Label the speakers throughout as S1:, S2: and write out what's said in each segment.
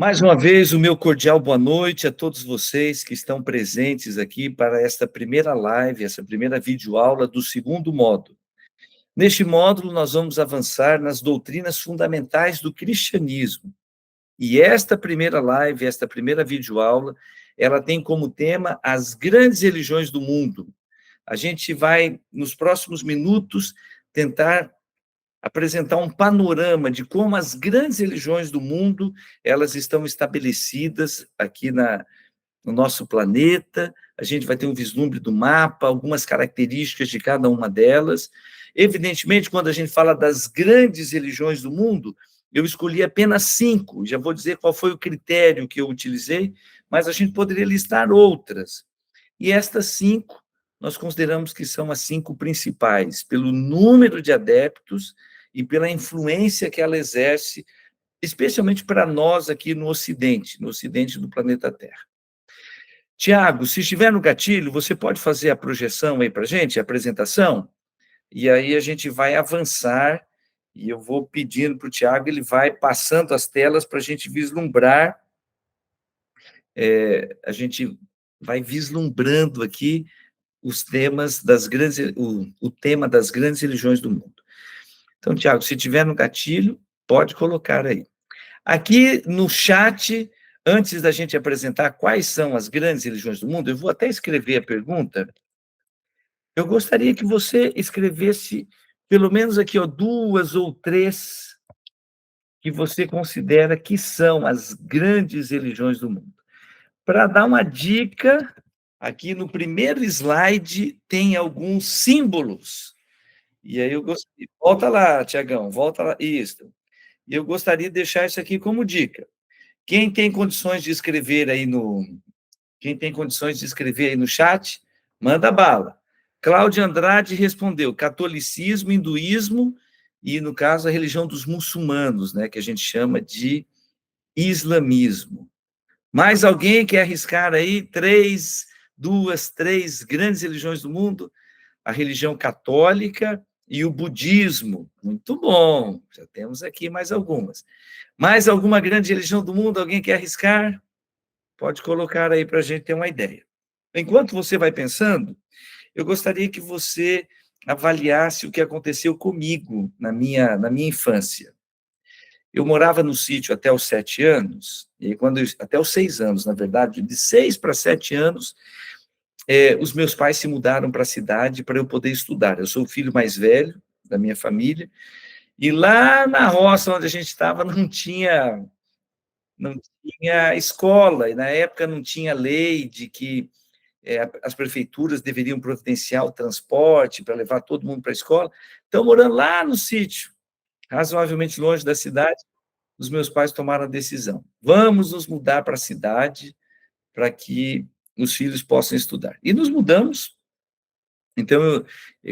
S1: Mais uma vez, o meu cordial boa noite a todos vocês que estão presentes aqui para esta primeira live, essa primeira videoaula do segundo módulo. Neste módulo, nós vamos avançar nas doutrinas fundamentais do cristianismo. E esta primeira live, esta primeira videoaula, ela tem como tema as grandes religiões do mundo. A gente vai, nos próximos minutos, tentar apresentar um panorama de como as grandes religiões do mundo elas estão estabelecidas aqui no nosso planeta. A gente vai ter um vislumbre do mapa, algumas características de cada uma delas. Evidentemente, quando a gente fala das grandes religiões do mundo, eu escolhi apenas 5, já vou dizer qual foi o critério que eu utilizei, mas a gente poderia listar outras. E estas 5, nós consideramos que são as 5 principais, pelo número de adeptos e pela influência que ela exerce, especialmente para nós aqui no Ocidente do planeta Terra. Tiago, se estiver no gatilho, você pode fazer a projeção aí para a gente, a apresentação? E aí a gente vai avançar, e eu vou pedindo para o Tiago, ele vai passando as telas para a gente vislumbrar, a gente vai vislumbrando aqui os temas das grandes, o tema das grandes religiões do mundo. Então, Tiago, se tiver no gatilho, pode colocar aí. Aqui no chat, antes da gente apresentar quais são as grandes religiões do mundo, eu vou até escrever a pergunta. Eu gostaria que você escrevesse pelo menos aqui, 2 ou 3 que você considera que são as grandes religiões do mundo. Para dar uma dica, aqui no primeiro slide tem alguns símbolos. E aí eu gostaria... Volta lá, Tiagão, volta lá. Isso. E eu gostaria de deixar isso aqui como dica. Quem tem condições de escrever aí no chat, manda bala. Cláudia Andrade respondeu: catolicismo, hinduísmo e, no caso, a religião dos muçulmanos, né, que a gente chama de islamismo. Mais alguém quer arriscar aí 2, 3 grandes religiões do mundo? A religião católica e o budismo. Muito bom, já temos aqui mais algumas. Mais alguma grande religião do mundo? Alguém quer arriscar? Pode colocar aí para a gente ter uma ideia. Enquanto você vai pensando, eu gostaria que você avaliasse o que aconteceu comigo na minha infância. Eu morava no sítio até os 7 anos, e até os 6 anos, na verdade, de 6 para 7 anos, os meus pais se mudaram para a cidade para eu poder estudar. Eu sou o filho mais velho da minha família, e lá na roça onde a gente estava não tinha escola, e na época não tinha lei de que as prefeituras deveriam providenciar o transporte para levar todo mundo para a escola. Então, morando lá no sítio, razoavelmente longe da cidade, os meus pais tomaram a decisão: vamos nos mudar para a cidade para que os filhos possam estudar. E nos mudamos. Então,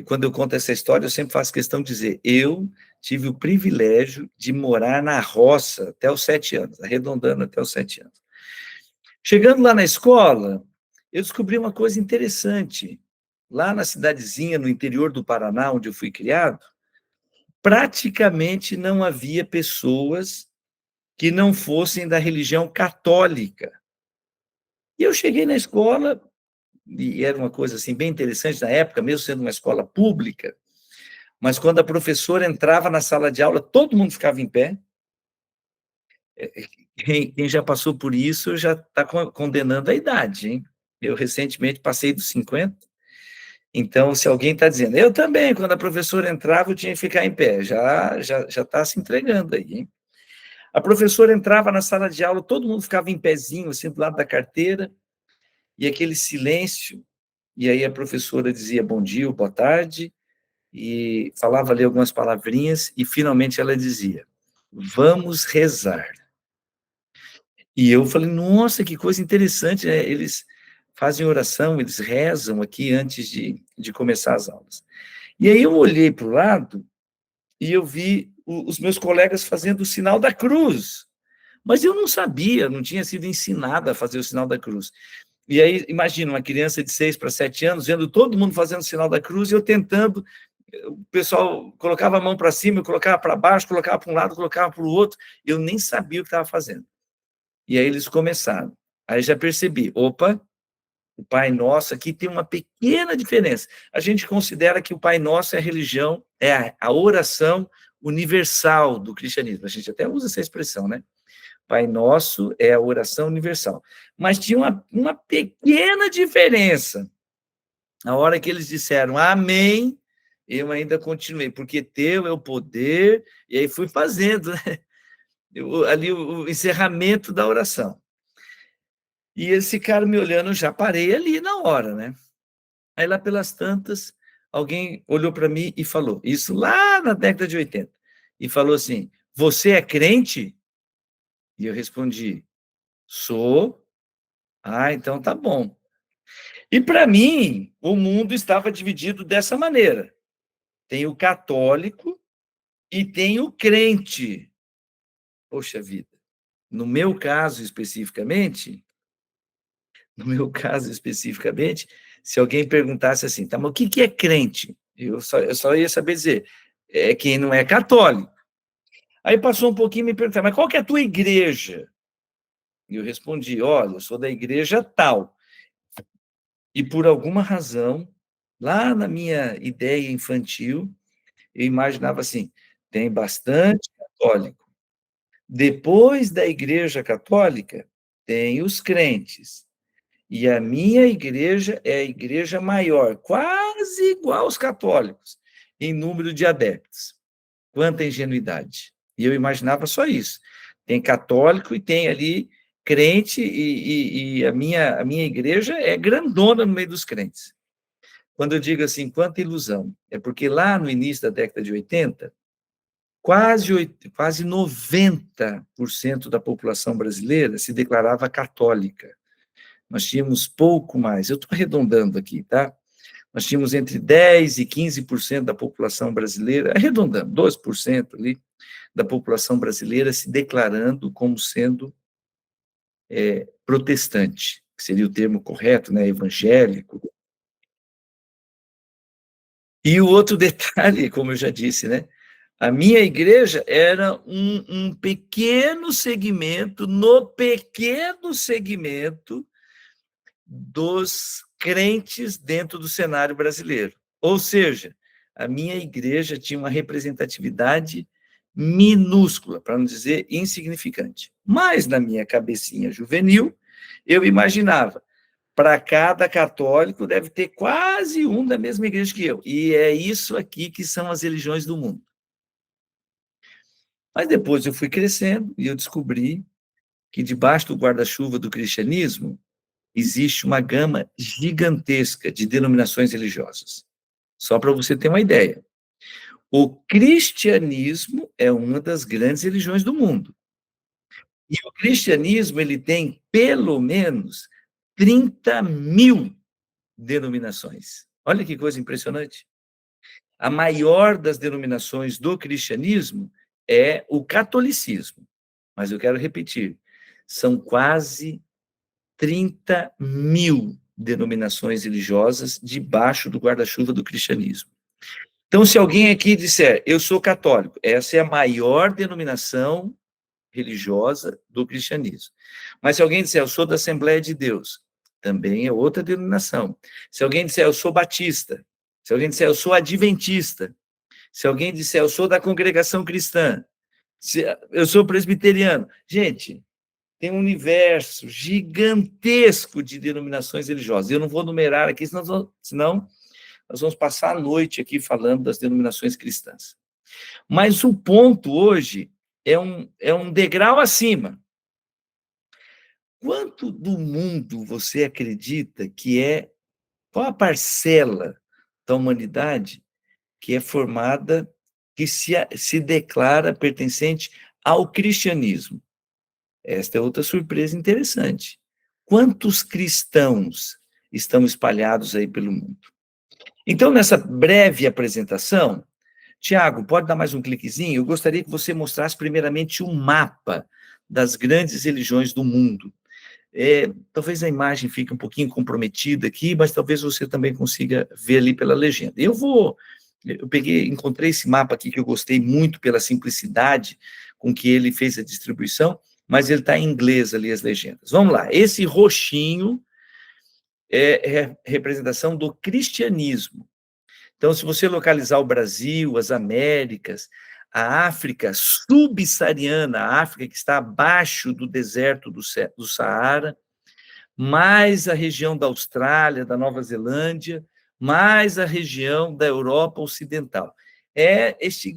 S1: quando eu conto essa história, eu sempre faço questão de dizer: eu tive o privilégio de morar na roça até os 7 anos, arredondando até os 7 anos. Chegando lá na escola, eu descobri uma coisa interessante. Lá na cidadezinha, no interior do Paraná, onde eu fui criado, praticamente não havia pessoas que não fossem da religião católica. E eu cheguei na escola, e era uma coisa assim bem interessante na época, mesmo sendo uma escola pública, mas quando a professora entrava na sala de aula, todo mundo ficava em pé. Quem já passou por isso já está condenando a idade, hein? Eu recentemente passei dos 50, então se alguém está dizendo, eu também, quando a professora entrava, eu tinha que ficar em pé, já está se entregando aí, hein? A professora entrava na sala de aula, todo mundo ficava em pezinho, assim, do lado da carteira, e aquele silêncio, e aí a professora dizia bom dia, boa tarde, e falava ali algumas palavrinhas, e finalmente ela dizia, vamos rezar. E eu falei, nossa, que coisa interessante, né? Eles fazem oração, eles rezam aqui antes de começar as aulas. E aí eu olhei para o lado e eu vi os meus colegas fazendo o sinal da cruz, mas eu não sabia, não tinha sido ensinada a fazer o sinal da cruz. E aí, imagina, uma criança de 6 para 7 anos, vendo todo mundo fazendo o sinal da cruz, e eu tentando, o pessoal colocava a mão para cima, eu colocava para baixo, colocava para um lado, colocava para o outro, eu nem sabia o que estava fazendo. E aí eles começaram. Aí já percebi, opa, o Pai Nosso aqui tem uma pequena diferença. A gente considera que o Pai Nosso é a religião, é a oração universal do cristianismo. A gente até usa essa expressão, né? Pai Nosso é a oração universal. Mas tinha uma pequena diferença. Na hora que eles disseram amém, eu ainda continuei, porque teu é o poder, e aí fui fazendo, né? Ali o encerramento da oração. E eles ficaram me olhando, já parei ali na hora, né? Aí lá pelas tantas, alguém olhou para mim e falou, isso lá na década de 80, e falou assim, você é crente? E eu respondi, sou. Ah, então tá bom. E para mim, o mundo estava dividido dessa maneira. Tem o católico e tem o crente. Poxa vida. No meu caso especificamente, se alguém perguntasse assim, tá, mas o que é crente? Eu só ia saber dizer, é quem não é católico. Aí passou um pouquinho e me perguntaram, mas qual que é a tua igreja? E eu respondi, olha, eu sou da igreja tal. E por alguma razão, lá na minha ideia infantil, eu imaginava assim, tem bastante católico. Depois da igreja católica, tem os crentes. E a minha igreja é a igreja maior, quase igual aos católicos, em número de adeptos. Quanta ingenuidade. E eu imaginava só isso. Tem católico e tem ali crente, e a minha igreja é grandona no meio dos crentes. Quando eu digo assim, quanta ilusão, é porque lá no início da década de 80, quase 90% da população brasileira se declarava católica. Nós tínhamos pouco mais, eu estou arredondando aqui, tá? Nós tínhamos entre 10% e 15% da população brasileira, arredondando, 12% ali, da população brasileira se declarando como sendo protestante, que seria o termo correto, né, evangélico. E o outro detalhe, como eu já disse, né, a minha igreja era um pequeno segmento, no pequeno segmento dos crentes dentro do cenário brasileiro. Ou seja, a minha igreja tinha uma representatividade minúscula, para não dizer insignificante. Mas na minha cabecinha juvenil, eu imaginava, para cada católico deve ter quase um da mesma igreja que eu. E é isso aqui que são as religiões do mundo. Mas depois eu fui crescendo e eu descobri que debaixo do guarda-chuva do cristianismo existe uma gama gigantesca de denominações religiosas. Só para você ter uma ideia. O cristianismo é uma das grandes religiões do mundo. E o cristianismo ele tem pelo menos 30.000 denominações. Olha que coisa impressionante. A maior das denominações do cristianismo é o catolicismo. Mas eu quero repetir, são quase 30.000 denominações religiosas debaixo do guarda-chuva do cristianismo. Então, se alguém aqui disser, eu sou católico, essa é a maior denominação religiosa do cristianismo. Mas se alguém disser, eu sou da Assembleia de Deus, também é outra denominação. Se alguém disser, eu sou batista, se alguém disser, eu sou adventista, se alguém disser, eu sou da congregação cristã, eu sou presbiteriano. Gente, tem um universo gigantesco de denominações religiosas. Eu não vou numerar aqui, senão nós vamos passar a noite aqui falando das denominações cristãs. Mas o ponto hoje é um degrau acima. Quanto do mundo você acredita que é, qual a parcela da humanidade que é formada, que se declara pertencente ao cristianismo? Esta é outra surpresa interessante. Quantos cristãos estão espalhados aí pelo mundo? Então, nessa breve apresentação, Tiago, pode dar mais um cliquezinho? Eu gostaria que você mostrasse primeiramente um mapa das grandes religiões do mundo. Talvez a imagem fique um pouquinho comprometida aqui, mas talvez você também consiga ver ali pela legenda. Encontrei esse mapa aqui que eu gostei muito pela simplicidade com que ele fez a distribuição, mas ele está em inglês ali, as legendas. Vamos lá, esse roxinho é representação do cristianismo. Então, se você localizar o Brasil, as Américas, a África subsaariana, a África que está abaixo do deserto do Saara, mais a região da Austrália, da Nova Zelândia, mais a região da Europa Ocidental. Essa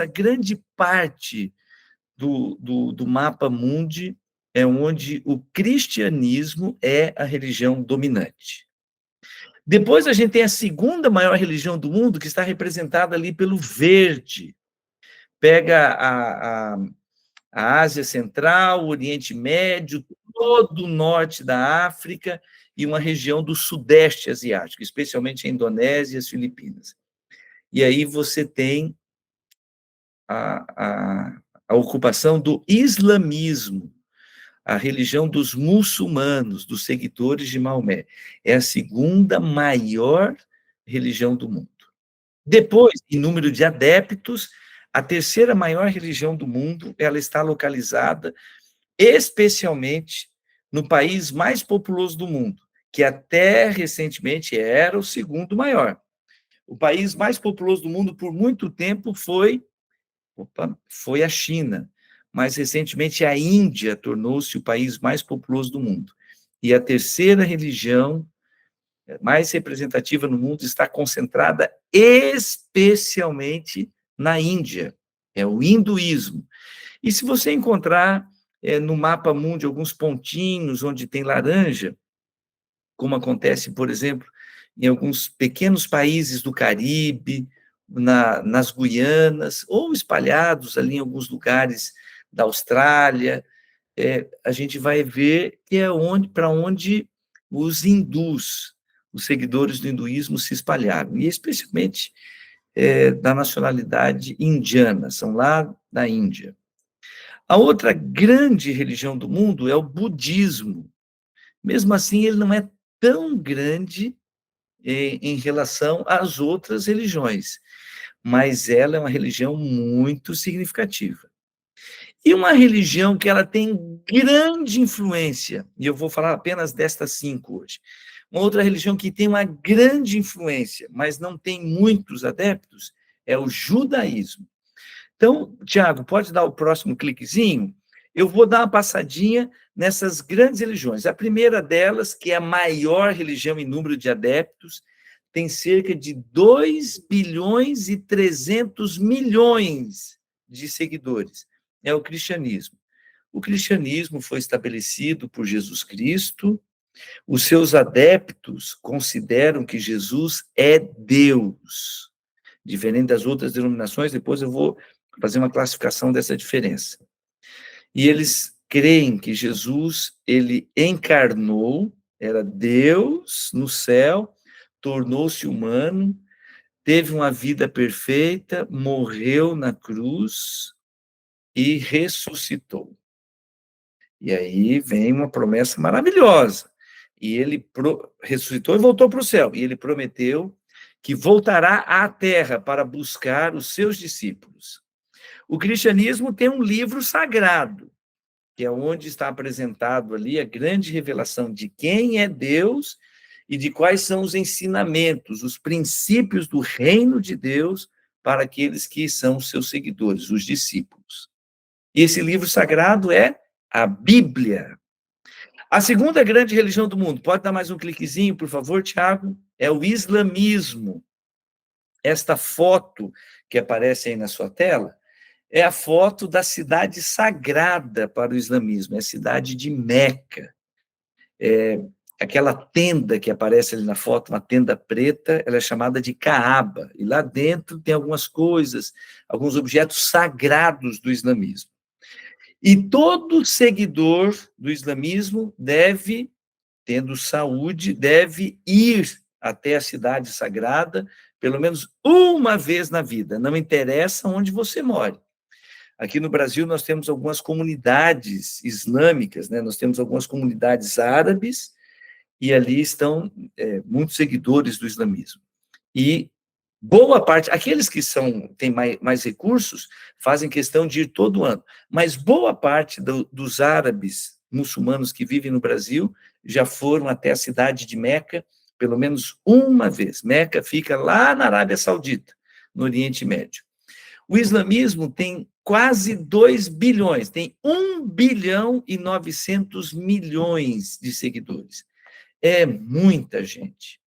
S1: grande parte do mapa mundi é onde o cristianismo é a religião dominante. Depois a gente tem a segunda maior religião do mundo, que está representada ali pelo verde. Pega a Ásia Central, o Oriente Médio, todo o norte da África e uma região do Sudeste Asiático, especialmente a Indonésia e as Filipinas. E aí você tem a ocupação do islamismo, a religião dos muçulmanos, dos seguidores de Maomé. É a segunda maior religião do mundo. Depois, em número de adeptos, a terceira maior religião do mundo, ela está localizada especialmente no país mais populoso do mundo, que até recentemente era o segundo maior. O país mais populoso do mundo por muito tempo foi a China, mas recentemente a Índia tornou-se o país mais populoso do mundo. E a terceira religião mais representativa no mundo está concentrada especialmente na Índia, é o hinduísmo. E se você encontrar no mapa mundi alguns pontinhos onde tem laranja, como acontece, por exemplo, em alguns pequenos países do Caribe, nas Guianas, ou espalhados ali em alguns lugares da Austrália, a gente vai ver que é para onde os hindus, os seguidores do hinduísmo se espalharam, e especialmente da nacionalidade indiana, são lá da Índia. A outra grande religião do mundo é o budismo. Mesmo assim, ele não é tão grande em relação às outras religiões, mas ela é uma religião muito significativa. E uma religião que ela tem grande influência, e eu vou falar apenas destas 5 hoje. Uma outra religião que tem uma grande influência, mas não tem muitos adeptos, é o judaísmo. Então, Tiago, pode dar o próximo cliquezinho? Eu vou dar uma passadinha nessas grandes religiões. A primeira delas, que é a maior religião em número de adeptos, tem cerca de 2 bilhões e 300 milhões de seguidores. É o cristianismo. O cristianismo foi estabelecido por Jesus Cristo. Os seus adeptos consideram que Jesus é Deus. Diferente das outras denominações, depois eu vou fazer uma classificação dessa diferença. E eles creem que Jesus, ele encarnou, era Deus no céu, tornou-se humano, teve uma vida perfeita, morreu na cruz e ressuscitou. E aí vem uma promessa maravilhosa. E ele ressuscitou e voltou para o céu. E ele prometeu que voltará à terra para buscar os seus discípulos. O cristianismo tem um livro sagrado, que é onde está apresentado ali a grande revelação de quem é Deus e de quais são os ensinamentos, os princípios do reino de Deus para aqueles que são os seus seguidores, os discípulos. E esse livro sagrado é a Bíblia. A segunda grande religião do mundo, pode dar mais um cliquezinho, por favor, Tiago? É o islamismo. Esta foto que aparece aí na sua tela é a foto da cidade sagrada para o islamismo, é a cidade de Meca. Aquela tenda que aparece ali na foto, uma tenda preta, ela é chamada de Kaaba, e lá dentro tem algumas coisas, alguns objetos sagrados do islamismo. E todo seguidor do islamismo deve, tendo saúde, deve ir até a cidade sagrada pelo menos uma vez na vida, não interessa onde você mora. Aqui no Brasil nós temos algumas comunidades islâmicas, né? Nós temos algumas comunidades árabes, e ali estão muitos seguidores do islamismo. E Boa parte, aqueles que têm mais recursos, fazem questão de ir todo ano, mas boa parte dos árabes muçulmanos que vivem no Brasil já foram até a cidade de Meca pelo menos uma vez. Meca fica lá na Arábia Saudita, no Oriente Médio. O islamismo tem quase 2 bilhões, tem 1,9 bilhão de seguidores. É muita gente.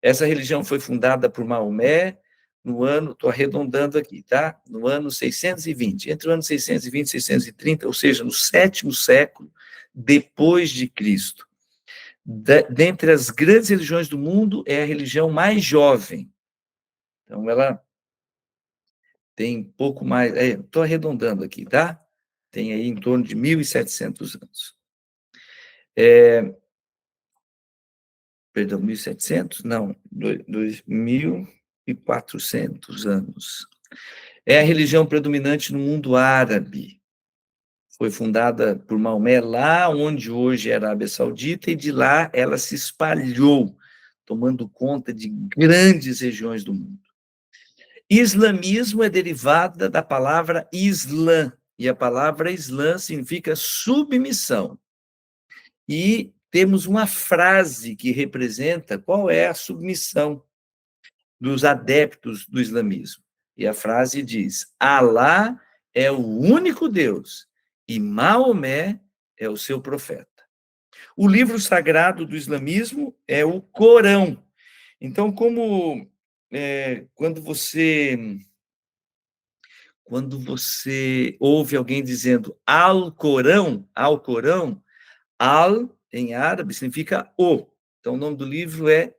S1: Essa religião foi fundada por Maomé no ano, estou arredondando aqui, tá? No ano 620, entre o ano 620 e 630, ou seja, no 7º século depois de Cristo. Dentre as grandes religiões do mundo, é a religião mais jovem. Então, ela tem pouco mais, estou arredondando aqui, tá? Tem aí em torno de 1.700 anos. Perdão, 1.700? Não, 2.400 anos. É a religião predominante no mundo árabe. Foi fundada por Maomé lá onde hoje é a Arábia Saudita, e de lá ela se espalhou, tomando conta de grandes regiões do mundo. Islamismo é derivada da palavra Islã, e a palavra Islã significa submissão. E temos uma frase que representa qual é a submissão dos adeptos do islamismo. E a frase diz: Alá é o único Deus e Maomé é o seu profeta. O livro sagrado do islamismo é o Corão. Então, quando você ouve alguém dizendo Al-Corão, Al, em árabe, significa o. Então, o nome do livro é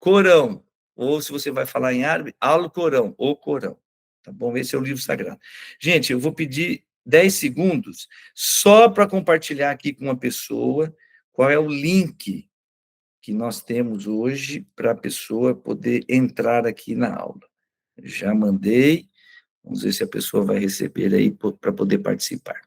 S1: Corão. Ou, se você vai falar em árabe, Al-Corão, o Corão. Tá bom? Esse é o livro sagrado. Gente, eu vou pedir 10 segundos só para compartilhar aqui com uma pessoa qual é o link que nós temos hoje para a pessoa poder entrar aqui na aula. Já mandei. Vamos ver se a pessoa vai receber aí para poder participar.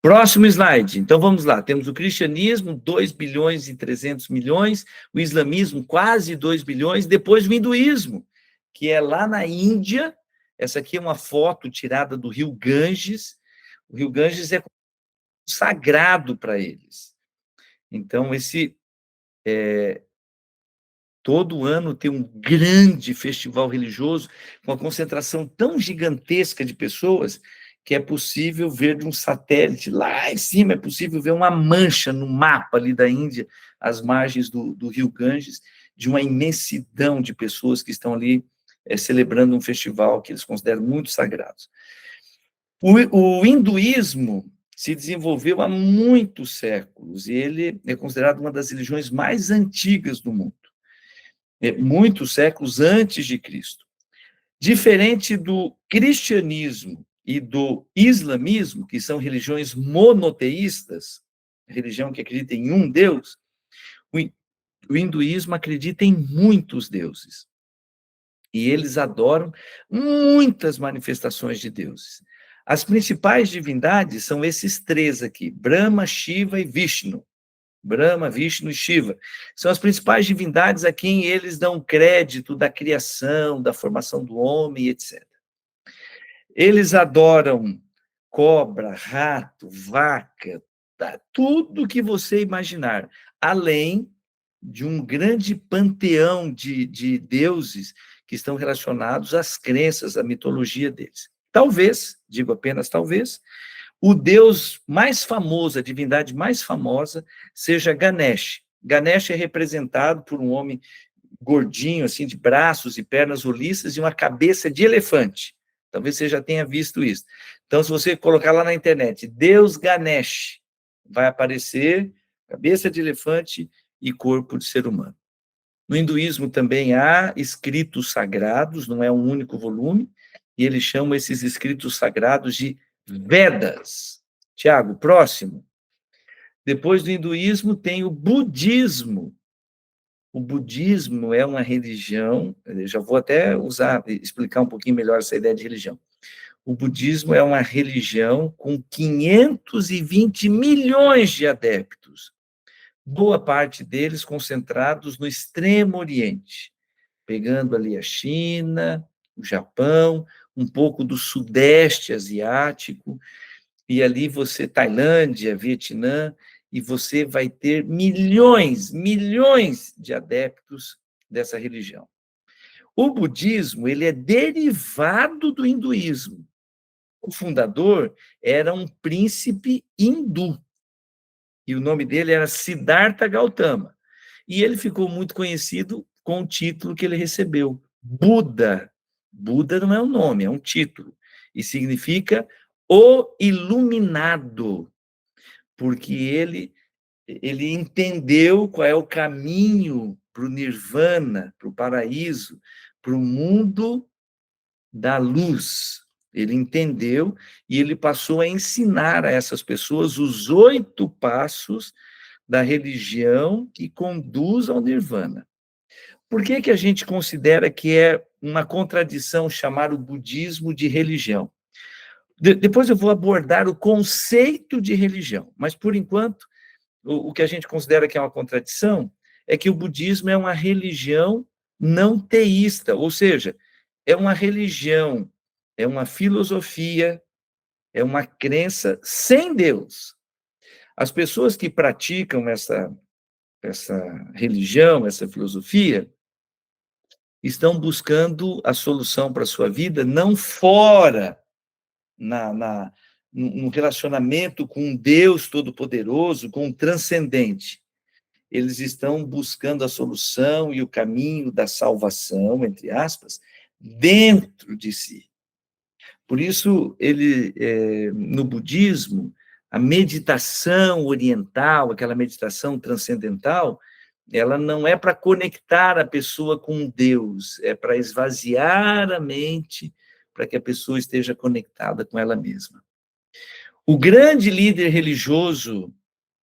S1: Próximo slide. Então, vamos lá. Temos o cristianismo, 2,3 bilhões, o islamismo, quase 2 bilhões, depois o hinduísmo, que é lá na Índia. Essa aqui é uma foto tirada do rio Ganges. O rio Ganges é sagrado para eles. Então, todo ano tem um grande festival religioso, com uma concentração tão gigantesca de pessoas, que é possível ver de um satélite, lá em cima é possível ver uma mancha no mapa ali da Índia, às margens do rio Ganges, de uma imensidão de pessoas que estão ali celebrando um festival que eles consideram muito sagrado. O hinduísmo se desenvolveu há muitos séculos, e ele é considerado uma das religiões mais antigas do mundo, muitos séculos antes de Cristo. Diferente do cristianismo e do islamismo, que são religiões monoteístas, religião que acredita em um Deus, o hinduísmo acredita em muitos deuses. E eles adoram muitas manifestações de deuses. As principais divindades são esses 3 aqui: Brahma, Shiva e Vishnu. Brahma, Vishnu e Shiva. São as principais divindades a quem eles dão crédito da criação, da formação do homem, etc. Eles adoram cobra, rato, vaca, tudo que você imaginar, além de um grande panteão de deuses que estão relacionados às crenças, à mitologia deles. Talvez, digo apenas talvez, o deus mais famoso, a divindade mais famosa, seja Ganesh. Ganesh é representado por um homem gordinho, assim, de braços e pernas roliças e uma cabeça de elefante. Talvez você já tenha visto isso. Então, se você colocar lá na internet, Deus Ganesh, vai aparecer cabeça de elefante e corpo de ser humano. No hinduísmo também há escritos sagrados, não é um único volume, e eles chamam esses escritos sagrados de Vedas. Tiago, próximo. Depois do hinduísmo tem o budismo. O budismo é uma religião, eu já vou até explicar um pouquinho melhor essa ideia de religião. O budismo é uma religião com 520 milhões de adeptos, boa parte deles concentrados no Extremo Oriente. pegando ali a China, o Japão, um pouco do Sudeste Asiático, e ali você, Tailândia, Vietnã, e você vai ter milhões, milhões de adeptos dessa religião. O budismo, ele é derivado do hinduísmo. O fundador era um príncipe hindu, e o nome dele era Siddhartha Gautama. E ele ficou muito conhecido com o título que ele recebeu, Buda. Buda não é um nome, é um título, e significa o iluminado, porque ele entendeu qual é o caminho para o nirvana, para o paraíso, para o mundo da luz. Ele entendeu e ele passou a ensinar a essas pessoas os 8 passos da religião que conduz ao nirvana. Por que que a gente considera que é uma contradição chamar o budismo de religião? Depois eu vou abordar o conceito de religião, mas por enquanto o que a gente considera que é uma contradição é que o budismo é uma religião não teísta, ou seja, é uma religião, é uma filosofia, é uma crença sem Deus. As pessoas que praticam essa religião, essa filosofia, estão buscando a solução para a sua vida não fora, no relacionamento com um Deus todo-poderoso, com um transcendente. Eles estão buscando a solução e o caminho da salvação, entre aspas, dentro de si. Por isso, no budismo, a meditação oriental, aquela meditação transcendental, ela não é para conectar a pessoa com Deus, é para esvaziar a mente, para que a pessoa esteja conectada com ela mesma. O grande líder religioso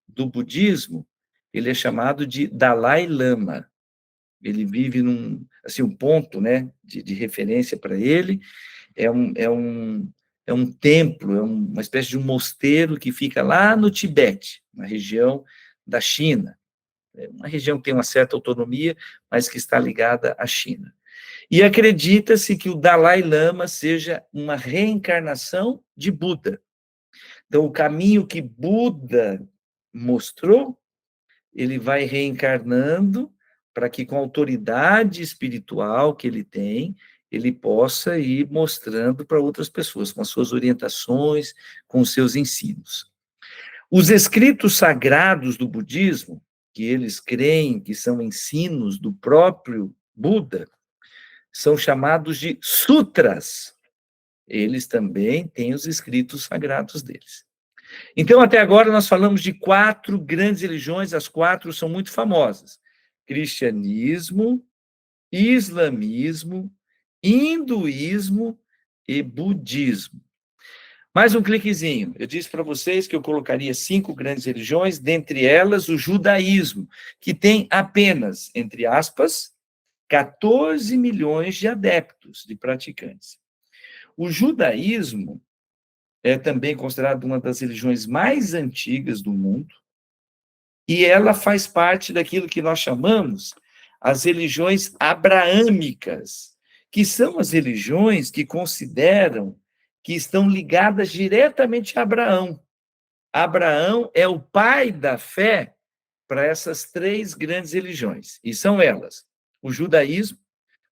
S1: do budismo, ele é chamado de Dalai Lama. Ele vive assim, um ponto, né, de referência para ele, é um templo, é uma espécie de um mosteiro que fica lá no Tibete, na região da China. É uma região que tem uma certa autonomia, mas que está ligada à China. E acredita-se que o Dalai Lama seja uma reencarnação de Buda. Então, o caminho que Buda mostrou, ele vai reencarnando para que, com a autoridade espiritual que ele tem, ele possa ir mostrando para outras pessoas, com as suas orientações, com os seus ensinos. Os escritos sagrados do budismo, que eles creem que são ensinos do próprio Buda, são chamados de sutras. Eles também têm os escritos sagrados deles. Então, até agora, nós falamos de 4 grandes religiões, as 4 são muito famosas: cristianismo, islamismo, hinduísmo e budismo. Mais um cliquezinho. Eu disse para vocês que eu colocaria 5 grandes religiões, dentre elas o judaísmo, que tem apenas, entre aspas, 14 milhões de adeptos, de praticantes. O judaísmo é também considerado uma das religiões mais antigas do mundo, e ela faz parte daquilo que nós chamamos as religiões abraâmicas, que são as religiões que consideram que estão ligadas diretamente a Abraão. Abraão é o pai da fé para essas 3 grandes religiões, e são elas: o judaísmo,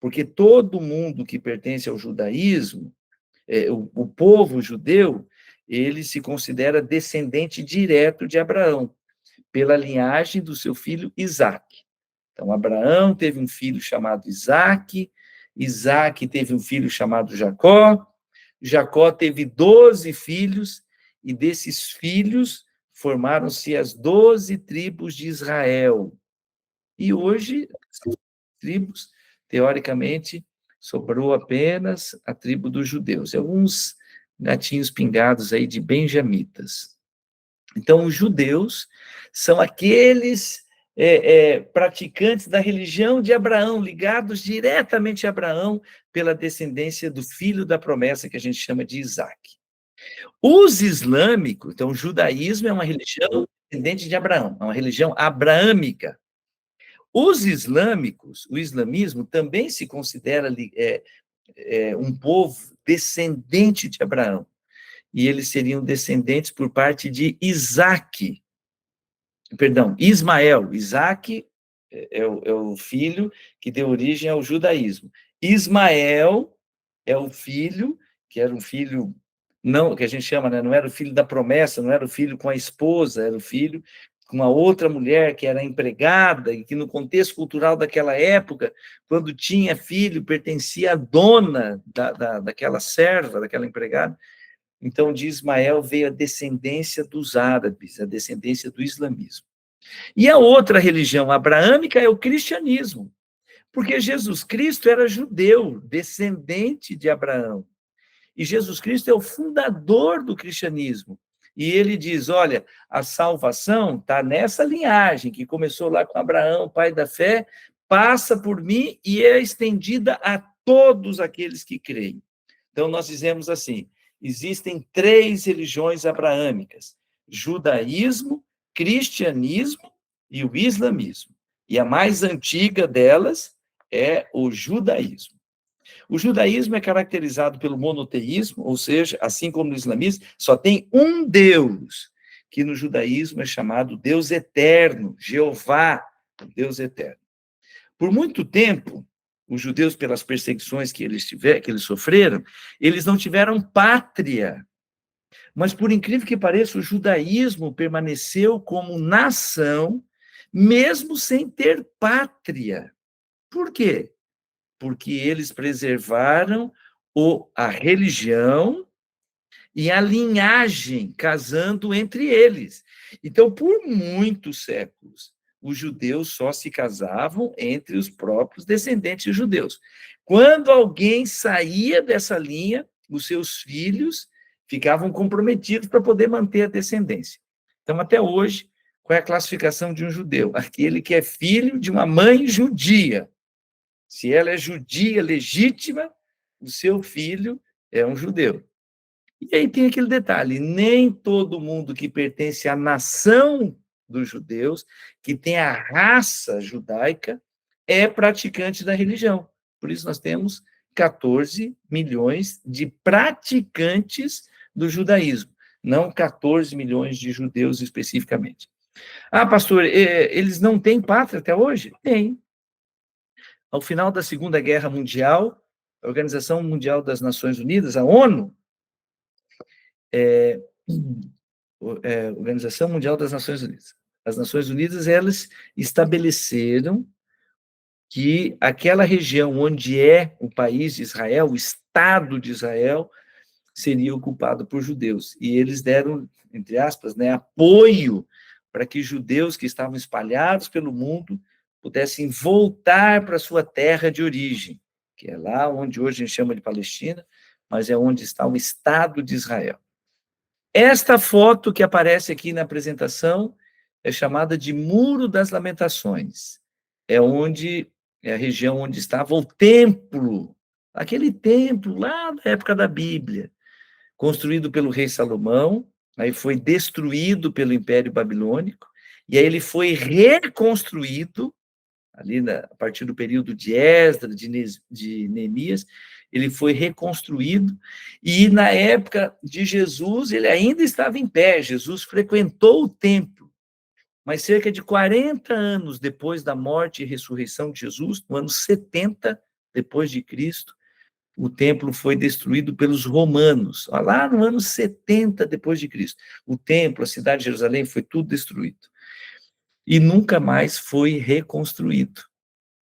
S1: porque todo mundo que pertence ao judaísmo, o povo judeu, ele se considera descendente direto de Abraão, pela linhagem do seu filho Isaque. Então, Abraão teve um filho chamado Isaque, Isaque teve um filho chamado Jacó, Jacó teve 12 filhos, e desses filhos formaram-se as 12 tribos de Israel. E hoje, essas tribos, teoricamente, sobrou apenas a tribo dos judeus, e alguns gatinhos pingados aí de benjamitas. Então, os judeus são aqueles praticantes da religião de Abraão, ligados diretamente a Abraão pela descendência do filho da promessa, que a gente chama de Isaque. Os islâmicos, então, o judaísmo é uma religião descendente de Abraão, é uma religião abraâmica. Os islâmicos, o islamismo também se considera um povo descendente de Abraão, e eles seriam descendentes por parte de Ismael. Isaac é o filho que deu origem ao judaísmo. Ismael é o filho, que era um filho, não, que a gente chama, né, não era o filho da promessa, não era o filho com a esposa, era o filho com uma outra mulher que era empregada, e que no contexto cultural daquela época, quando tinha filho, pertencia à dona daquela serva, daquela empregada. Então, de Ismael veio a descendência dos árabes, a descendência do islamismo. E a outra religião abraâmica é o cristianismo, porque Jesus Cristo era judeu, descendente de Abraão. E Jesus Cristo é o fundador do cristianismo. E ele diz, olha, a salvação está nessa linhagem, que começou lá com Abraão, pai da fé, passa por mim e é estendida a todos aqueles que creem. Então, nós dizemos assim, existem 3 religiões abraâmicas, judaísmo, cristianismo e o islamismo. E a mais antiga delas é o judaísmo. O judaísmo é caracterizado pelo monoteísmo, ou seja, assim como no islamismo, só tem um Deus, que no judaísmo é chamado Deus eterno, Jeová, Deus eterno. Por muito tempo, os judeus, pelas perseguições que eles sofreram, eles não tiveram pátria. Mas, por incrível que pareça, o judaísmo permaneceu como nação, mesmo sem ter pátria. Por quê? Porque eles preservaram a religião e a linhagem, casando entre eles. Então, por muitos séculos, os judeus só se casavam entre os próprios descendentes judeus. Quando alguém saía dessa linha, os seus filhos ficavam comprometidos para poder manter a descendência. Então, até hoje, qual é a classificação de um judeu? Aquele que é filho de uma mãe judia. Se ela é judia legítima, o seu filho é um judeu. E aí tem aquele detalhe, nem todo mundo que pertence à nação dos judeus, que tem a raça judaica, é praticante da religião. Por isso nós temos 14 milhões de praticantes do judaísmo, não 14 milhões de judeus especificamente. Ah, pastor, eles não têm pátria até hoje? Tem. Ao final da Segunda Guerra Mundial, a Organização Mundial das Nações Unidas, a ONU, Organização Mundial das Nações Unidas. As Nações Unidas, elas estabeleceram que aquela região onde é o país de Israel, o Estado de Israel, seria ocupado por judeus. E eles deram, entre aspas, né, apoio para que judeus que estavam espalhados pelo mundo pudessem voltar para sua terra de origem, que é lá onde hoje a gente chama de Palestina, mas é onde está o Estado de Israel. Esta foto que aparece aqui na apresentação é chamada de Muro das Lamentações. É a região onde estava o templo, aquele templo lá da época da Bíblia, construído pelo rei Salomão, aí foi destruído pelo Império Babilônico, e aí ele foi reconstruído, ali a partir do período de Esdras, de Neemias, ele foi reconstruído, e na época de Jesus, ele ainda estava em pé, Jesus frequentou o templo, mas cerca de 40 anos depois da morte e ressurreição de Jesus, no ano 70 depois de Cristo, o templo foi destruído pelos romanos, lá no ano 70 depois de Cristo. O templo, a cidade de Jerusalém, foi tudo destruído. E nunca mais foi reconstruído.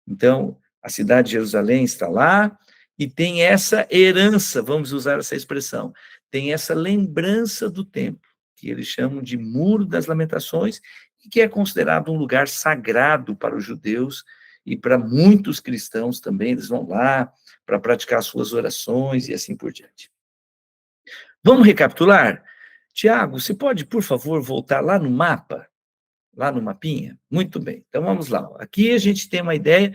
S1: Então, a cidade de Jerusalém está lá e tem essa herança, vamos usar essa expressão, tem essa lembrança do templo, que eles chamam de Muro das Lamentações, que é considerado um lugar sagrado para os judeus e para muitos cristãos também, eles vão lá para praticar suas orações e assim por diante. Vamos recapitular? Tiago, você pode, por favor, voltar lá no mapa? Lá no mapinha? Muito bem, então vamos lá. Aqui a gente tem uma ideia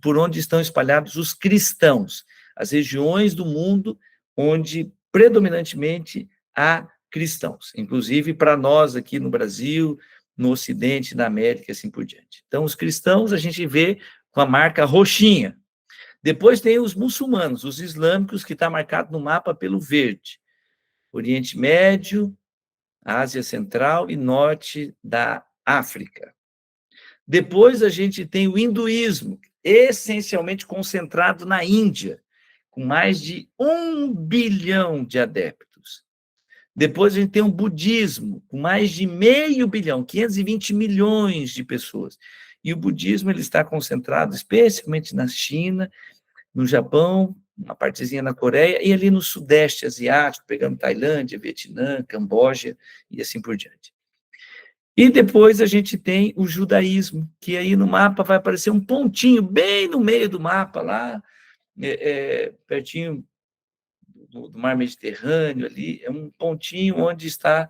S1: por onde estão espalhados os cristãos, as regiões do mundo onde predominantemente há cristãos. Inclusive, para nós aqui no Brasil, no Ocidente, na América, e assim por diante. Então, os cristãos a gente vê com a marca roxinha. Depois tem os muçulmanos, os islâmicos, que está marcado no mapa pelo verde. Oriente Médio, Ásia Central e Norte da África. Depois a gente tem o hinduísmo, essencialmente concentrado na Índia, com mais de 1 bilhão de adeptos. Depois a gente tem o budismo, com mais de meio bilhão, 520 milhões de pessoas. E o budismo ele está concentrado especialmente na China, no Japão, uma partezinha na Coreia, e ali no Sudeste Asiático, pegando Tailândia, Vietnã, Camboja e assim por diante. E depois a gente tem o judaísmo, que aí no mapa vai aparecer um pontinho bem no meio do mapa, lá, pertinho do mar Mediterrâneo, ali, é um pontinho onde está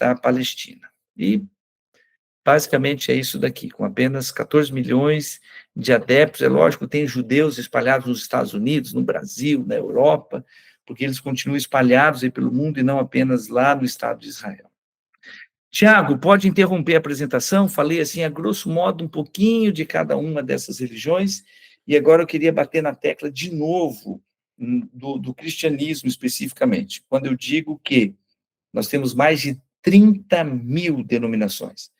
S1: a Palestina. E basicamente é isso daqui, com apenas 14 milhões de adeptos. É lógico, tem judeus espalhados nos Estados Unidos, no Brasil, na Europa, porque eles continuam espalhados aí pelo mundo e não apenas lá no Estado de Israel. Tiago, pode interromper a apresentação? Falei assim, a grosso modo, um pouquinho de cada uma dessas religiões, e agora eu queria bater na tecla de novo do cristianismo especificamente, quando eu digo que nós temos mais de 30 mil denominações.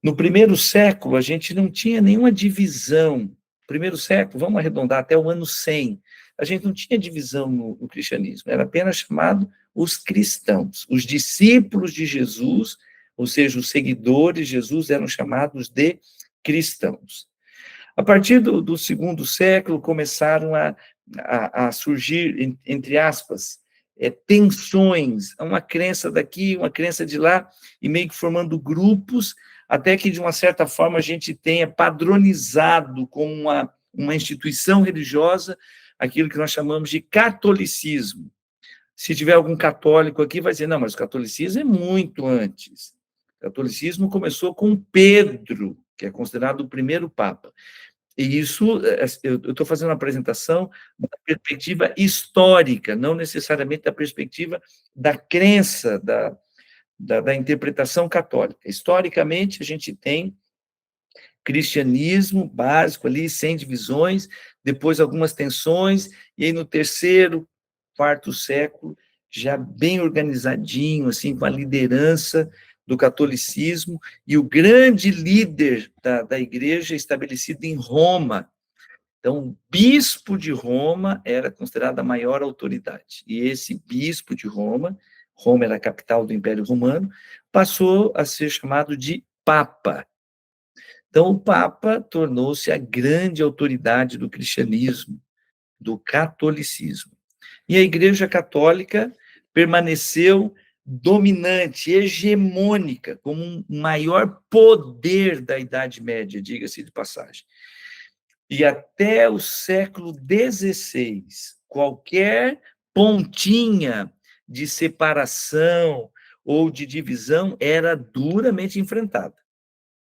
S1: No primeiro século, a gente não tinha nenhuma divisão. Primeiro século, vamos arredondar até o ano 100, a gente não tinha divisão no cristianismo, era apenas chamado os cristãos. Os discípulos de Jesus, ou seja, os seguidores de Jesus, eram chamados de cristãos. A partir do segundo século, começaram a surgir, entre aspas, tensões, uma crença daqui, uma crença de lá, e meio que formando grupos, até que, de uma certa forma, a gente tenha padronizado como uma instituição religiosa aquilo que nós chamamos de catolicismo. Se tiver algum católico aqui, vai dizer, não, mas o catolicismo é muito antes. O catolicismo começou com Pedro, que é considerado o primeiro papa. E isso, eu estou fazendo uma apresentação da perspectiva histórica, não necessariamente da perspectiva da crença, da interpretação católica. Historicamente, a gente tem cristianismo básico ali, sem divisões, depois algumas tensões, e aí no terceiro, quarto século, já bem organizadinho, assim, com a liderança do catolicismo, e o grande líder da igreja estabelecido em Roma. Então, o bispo de Roma era considerado a maior autoridade, e esse bispo de Roma, Roma era a capital do Império Romano, passou a ser chamado de Papa. Então, o Papa tornou-se a grande autoridade do cristianismo, do catolicismo. E a Igreja Católica permaneceu dominante, hegemônica, como um maior poder da Idade Média, diga-se de passagem. E até o século XVI, qualquer pontinha de separação ou de divisão era duramente enfrentada.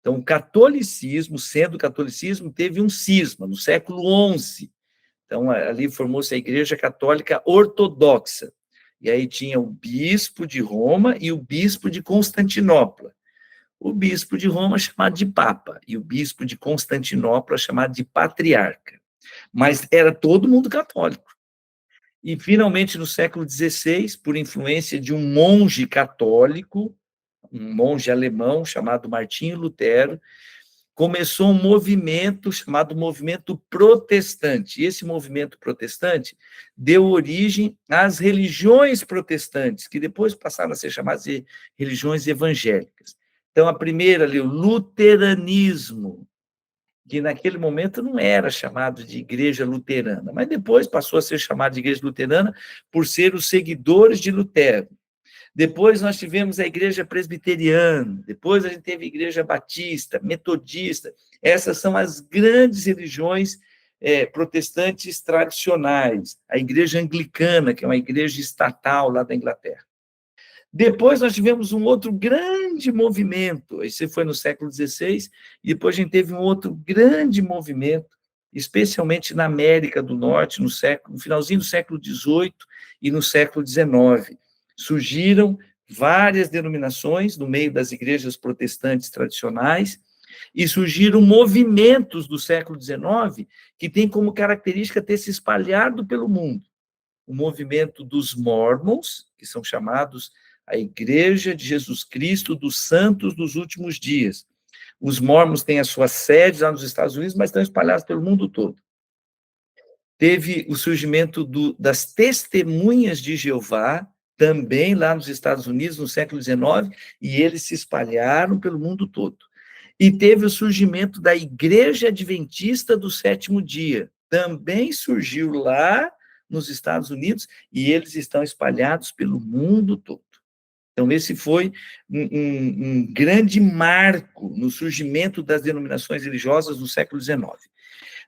S1: Então, o catolicismo, sendo catolicismo, teve um cisma no século XI. Então, ali formou-se a Igreja Católica Ortodoxa. E aí tinha o bispo de Roma e o bispo de Constantinopla. O bispo de Roma chamado de Papa e o bispo de Constantinopla chamado de Patriarca. Mas era todo mundo católico. E, finalmente, no século XVI, por influência de um monge católico, um monge alemão chamado Martinho Lutero, começou um movimento chamado movimento protestante. E esse movimento protestante deu origem às religiões protestantes, que depois passaram a ser chamadas de religiões evangélicas. Então, a primeira ali, o luteranismo, que naquele momento não era chamado de igreja luterana, mas depois passou a ser chamado de igreja luterana por ser os seguidores de Lutero. Depois nós tivemos a igreja presbiteriana, depois a gente teve a igreja batista, metodista. Essas são as grandes religiões protestantes tradicionais. A igreja anglicana, que é uma igreja estatal lá da Inglaterra. Depois nós tivemos um outro grande movimento, esse foi no século XVI, e depois a gente teve um outro grande movimento, especialmente na América do Norte, no finalzinho do século XVIII e no século XIX. Surgiram várias denominações no meio das igrejas protestantes tradicionais, e surgiram movimentos do século XIX que tem como característica ter se espalhado pelo mundo. O movimento dos Mormons, que são chamados a Igreja de Jesus Cristo dos Santos dos Últimos Dias. Os Mormons têm as suas sedes lá nos Estados Unidos, mas estão espalhados pelo mundo todo. Teve o surgimento das Testemunhas de Jeová, também lá nos Estados Unidos, no século XIX, e eles se espalharam pelo mundo todo. E teve o surgimento da Igreja Adventista do Sétimo Dia, também surgiu lá nos Estados Unidos, e eles estão espalhados pelo mundo todo. Então, esse foi um grande marco no surgimento das denominações religiosas no século XIX.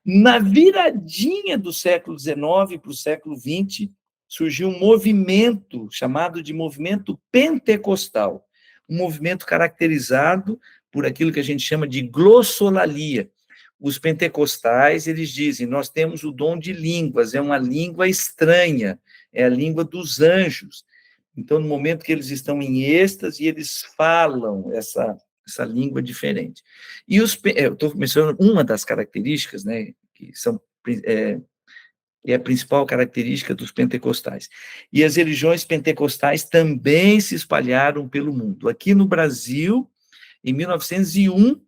S1: Na viradinha do século XIX para o século XX, surgiu um movimento chamado de movimento pentecostal, um movimento caracterizado por aquilo que a gente chama de glossolalia. Os pentecostais, eles dizem, nós temos o dom de línguas, é uma língua estranha, é a língua dos anjos. Então, no momento que eles estão em êxtase, eles falam essa língua diferente. E eu estou mencionando uma das características, né, que são é a principal característica dos pentecostais. E as religiões pentecostais também se espalharam pelo mundo. Aqui no Brasil, em 1901,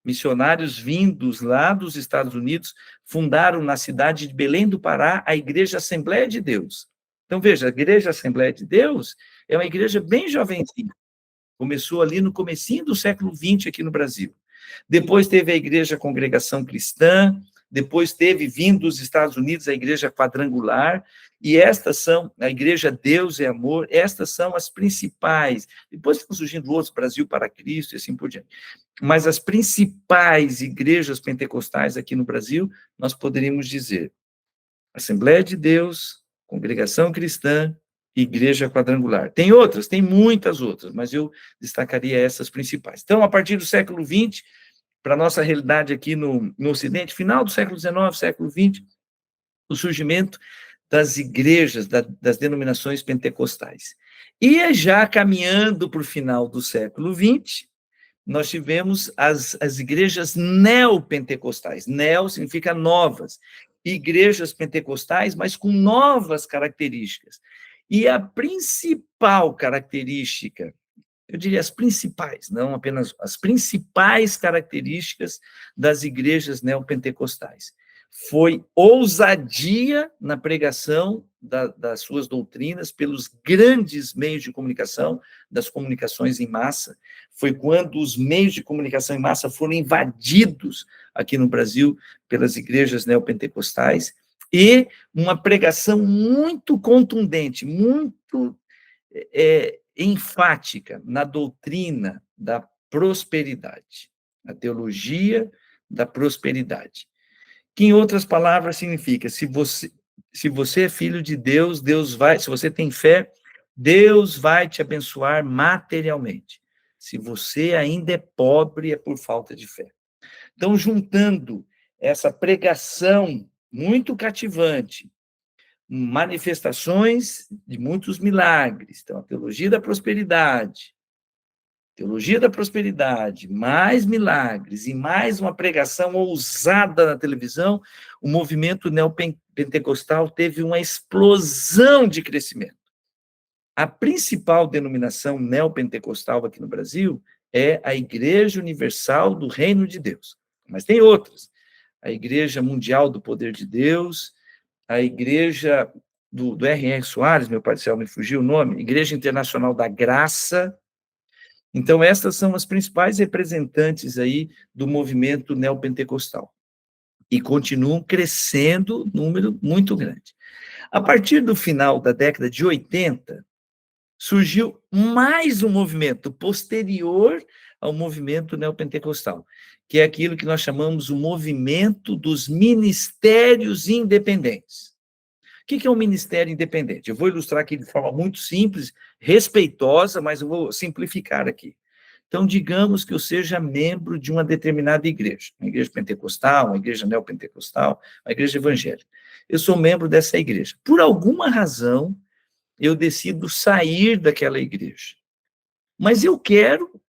S1: missionários vindos lá dos Estados Unidos fundaram na cidade de Belém do Pará a Igreja Assembleia de Deus. Então, veja, a Igreja Assembleia de Deus é uma igreja bem jovenzinha. Começou ali no comecinho do século XX aqui no Brasil. Depois teve a Igreja Congregação Cristã, depois teve, vindo dos Estados Unidos, a Igreja Quadrangular, e estas são, a Igreja Deus e Amor, estas são as principais. Depois estão surgindo outros, Brasil para Cristo e assim por diante. Mas as principais igrejas pentecostais aqui no Brasil, nós poderíamos dizer Assembleia de Deus, Congregação Cristã, Igreja Quadrangular. Tem outras, tem muitas outras, mas eu destacaria essas principais. Então, a partir do século XX, para a nossa realidade aqui no Ocidente, final do século XIX, século XX, o surgimento das igrejas, das denominações pentecostais. E já caminhando para o final do século XX, nós tivemos as igrejas neopentecostais. Neo significa novas. Igrejas pentecostais, mas com novas características. E a principal característica, eu diria as principais, não apenas as principais características das igrejas neopentecostais, foi ousadia na pregação das suas doutrinas pelos grandes meios de comunicação, das comunicações em massa. Foi quando os meios de comunicação em massa foram invadidos aqui no Brasil pelas igrejas neopentecostais, e uma pregação muito contundente, muito enfática na doutrina da prosperidade, a teologia da prosperidade. Que, em outras palavras, significa, se você é filho de Deus, se você tem fé, Deus vai te abençoar materialmente. Se você ainda é pobre, é por falta de fé. Então, juntando essa pregação muito cativante, manifestações de muitos milagres, então, a teologia da prosperidade, mais milagres e mais uma pregação ousada na televisão, o movimento neopentecostal teve uma explosão de crescimento. A principal denominação neopentecostal aqui no Brasil é a Igreja Universal do Reino de Deus, mas tem outras. A Igreja Mundial do Poder de Deus, a Igreja do R.R. Soares, meu parcial me fugiu o nome, Igreja Internacional da Graça. Então, estas são as principais representantes aí do movimento neopentecostal. E continuam crescendo, número muito grande. A partir do final da década de 80, surgiu mais um movimento posterior ao movimento neopentecostal, que é aquilo que nós chamamos o movimento dos ministérios independentes. O que é um ministério independente? Eu vou ilustrar aqui de forma muito simples, respeitosa, mas eu vou simplificar aqui. Então, digamos que eu seja membro de uma determinada igreja, uma igreja pentecostal, uma igreja neopentecostal, uma igreja evangélica. Eu sou membro dessa igreja. Por alguma razão, eu decido sair daquela igreja. mas eu quero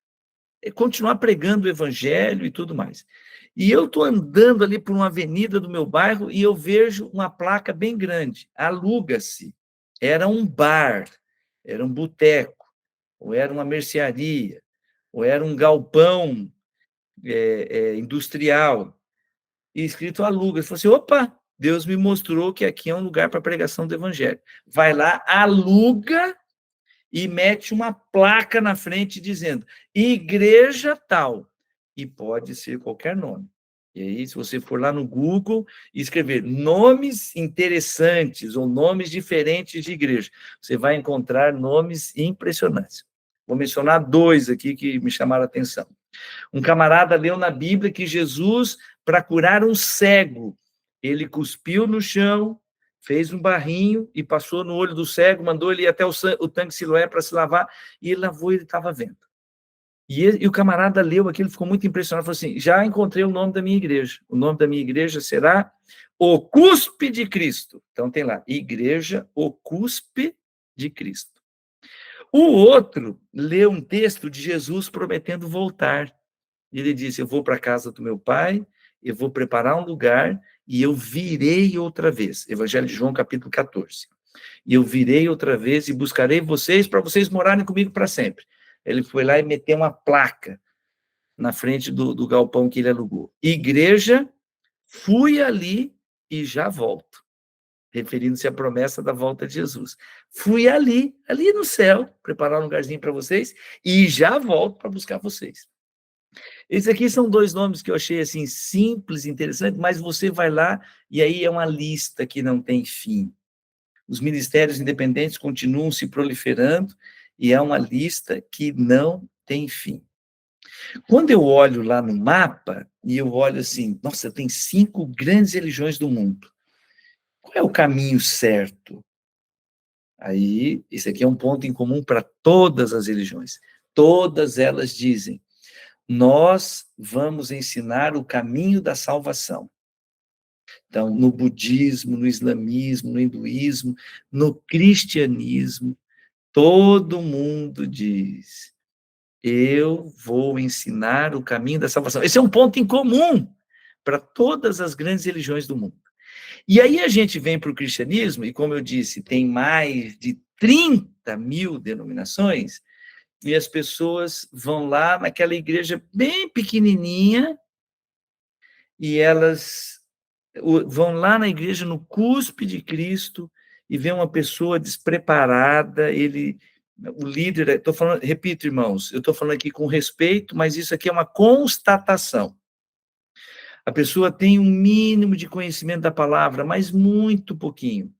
S1: continuar pregando o evangelho e tudo mais. E eu estou andando ali por uma avenida do meu bairro e eu vejo uma placa bem grande, aluga-se. Era um bar, era um boteco, ou era uma mercearia, ou era um galpão industrial, e escrito aluga. Eu falei assim, opa, Deus me mostrou que aqui é um lugar para pregação do evangelho. Vai lá, aluga e mete uma placa na frente dizendo igreja tal, e pode ser qualquer nome. E aí, se você for lá no Google e escrever nomes interessantes ou nomes diferentes de igreja, você vai encontrar nomes impressionantes. Vou mencionar 2 aqui que me chamaram a atenção. Um camarada leu na Bíblia que Jesus, para curar um cego, ele cuspiu no chão, fez um barrinho e passou no olho do cego, mandou ele ir até o tanque Siloé para se lavar, e ele lavou e ele estava vendo. E o camarada leu aquilo, ficou muito impressionado, falou assim, já encontrei o nome da minha igreja. O nome da minha igreja será O Cuspe de Cristo. Então tem lá, Igreja O Cuspe de Cristo. O outro leu um texto de Jesus prometendo voltar. Ele disse, eu vou para a casa do meu pai, eu vou preparar um lugar e eu virei outra vez. Evangelho de João, capítulo 14. E eu virei outra vez e buscarei vocês para vocês morarem comigo para sempre. Ele foi lá e meteu uma placa na frente do galpão que ele alugou. Igreja, fui ali e já volto. Referindo-se à promessa da volta de Jesus. Fui ali no céu, preparar um lugarzinho para vocês e já volto para buscar vocês. Esses aqui são 2 nomes que eu achei, assim, simples, interessante, mas você vai lá e aí é uma lista que não tem fim. Os ministérios independentes continuam se proliferando e é uma lista que não tem fim. Quando eu olho lá no mapa e eu olho assim, nossa, tem 5 grandes religiões do mundo. Qual é o caminho certo? Aí, esse aqui é um ponto em comum para todas as religiões. Todas elas dizem, nós vamos ensinar o caminho da salvação. Então, no budismo, no islamismo, no hinduísmo, no cristianismo, todo mundo diz, eu vou ensinar o caminho da salvação. Esse é um ponto em comum para todas as grandes religiões do mundo. E aí a gente vem para o cristianismo, e como eu disse, tem mais de 30 mil denominações, e as pessoas vão lá naquela igreja bem pequenininha, e elas vão lá na igreja, no cuspe de Cristo, e vê uma pessoa despreparada, o líder, estou falando, repito, irmãos, eu estou falando aqui com respeito, mas isso aqui é uma constatação. A pessoa tem um mínimo de conhecimento da palavra, mas muito pouquinho.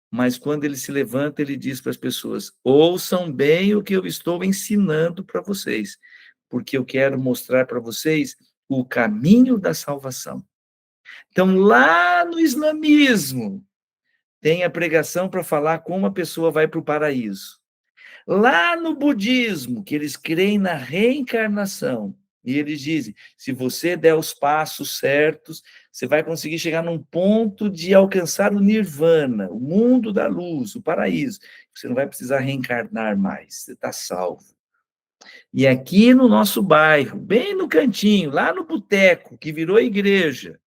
S1: Mas quando ele se levanta, ele diz para as pessoas, ouçam bem o que eu estou ensinando para vocês, porque eu quero mostrar para vocês o caminho da salvação. Então, lá no islamismo, tem a pregação para falar como a pessoa vai para o paraíso. Lá no budismo, que eles creem na reencarnação, e eles dizem, se você der os passos certos, você vai conseguir chegar num ponto de alcançar o nirvana, o mundo da luz, o paraíso. Você não vai precisar reencarnar mais, você está salvo. E aqui no nosso bairro, bem no cantinho, lá no boteco, que virou igreja,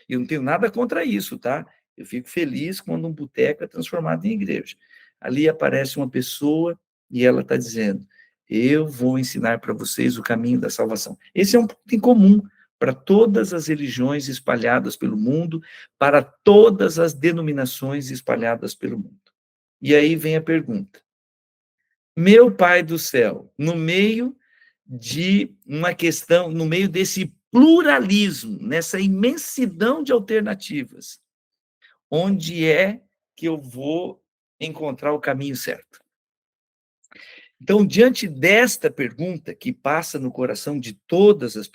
S1: eu não tenho nada contra isso, tá? Eu fico feliz quando um boteco é transformado em igreja. Ali aparece uma pessoa e ela está dizendo, eu vou ensinar para vocês o caminho da salvação. Esse é um ponto em comum para todas as religiões espalhadas pelo mundo, para todas as denominações espalhadas pelo mundo. E aí vem a pergunta. Meu Pai do céu, no meio de uma questão, no meio desse pluralismo, nessa imensidão de alternativas, onde é que eu vou encontrar o caminho certo? Então, diante desta pergunta que passa no coração de todas as